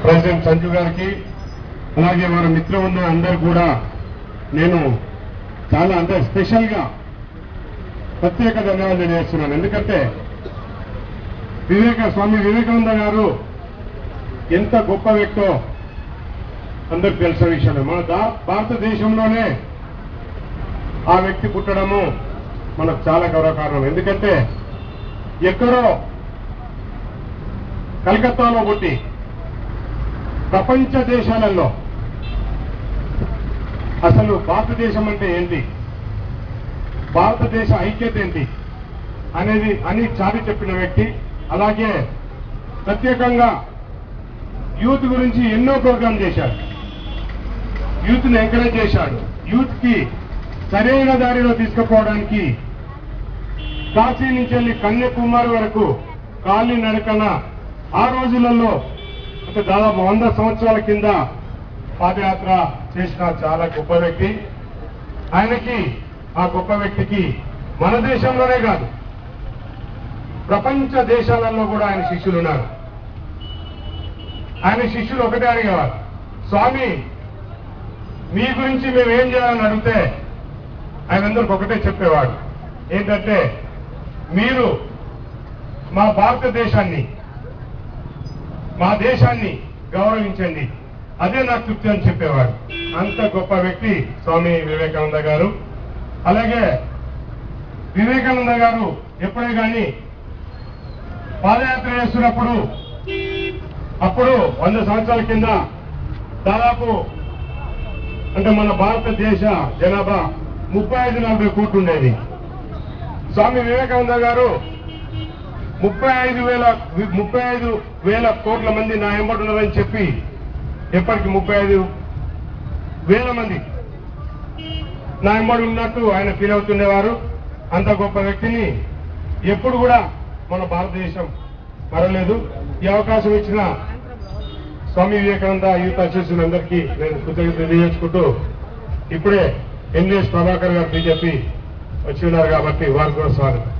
President Sanju గారికి అలాగే వారి మిత్రులు అందరూ కూడా నేను చాలా అంటే స్పెషల్గా ప్రత్యేక ధన్యవాదాలు తెలియజేస్తున్నాను. ఎందుకంటే స్వామి వివేకానంద గారు ఎంత గొప్ప వ్యక్తో అందరికి తెలిసిన విషయమే. మన భారతదేశంలోనే ఆ వ్యక్తి పుట్టడము మనకు చాలా గౌరవకారణం. ఎందుకంటే ఎక్కడో కలకత్తాలో పుట్టి ప్రపంచ దేశాలలో అసలు భారతదేశం అంటే ఏంటి, భారతదేశ ఐక్యత ఏంటి అని చాటి చెప్పిన వ్యక్తి. అలాగే ప్రత్యేకంగా యూత్ గురించి ఎన్నో ప్రోగ్రాం చేశాడు, యూత్ని ఎంకరేజ్ చేశాడు. యూత్ కి సరైన దారిలో తీసుకుపోవడానికి కాశీ నుంచి వెళ్ళి కన్యాకుమారి వరకు కాలి నడకన ఆ రోజులలో అంటే దాదాపు 100 సంవత్సరాల కింద పాదయాత్ర చేసిన చాలా గొప్ప వ్యక్తి. ఆయనకి ఆ గొప్ప వ్యక్తికి మన దేశంలోనే కాదు ప్రపంచ దేశాలలో కూడా ఆయన శిష్యులు ఉన్నారు. ఆయన శిష్యులు ఒకటే అడిగేవారు, స్వామి మీ గురించి మేము ఏం చేయాలని అడిగితే ఆయనందరికి ఒకటే చెప్పేవాడు, ఏంటంటే మీరు మా భారతదేశాన్ని మా దేశాన్ని గౌరవించండి, అదే నాకు తృప్తి అని చెప్పేవాడు. అంత గొప్ప వ్యక్తి స్వామి వివేకానంద గారు. అలాగే వివేకానంద గారు ఎప్పుడే కానీ పాదయాత్ర చేస్తున్నప్పుడు అప్పుడు 100 సంవత్సరాల కింద దాదాపు అంటే మన భారతదేశ జనాభా 35-40 కోట్లు ఉండేది. స్వామి వివేకానంద గారు 35,000 కోట్ల మంది నా ఎంబడి ఉన్నారని చెప్పి ఎప్పటికి 35,000 మంది నా ఎంబడి ఉన్నట్టు ఆయన ఫీల్ అవుతుండేవారు. అంత గొప్ప వ్యక్తిని ఎప్పుడు కూడా మన భారతదేశం మరలేదు. ఈ అవకాశం ఇచ్చిన స్వామి వివేకానంద యూత్ అసోసియేషన్ అందరికీ నేను కృతజ్ఞతలు తెలియజేసుకుంటూ ఇప్పుడే ఎన్ఎస్ ప్రభాకర్ గారు బీజేపీ వచ్చి ఉన్నారు కాబట్టి వారికి కూడా స్వాగతం.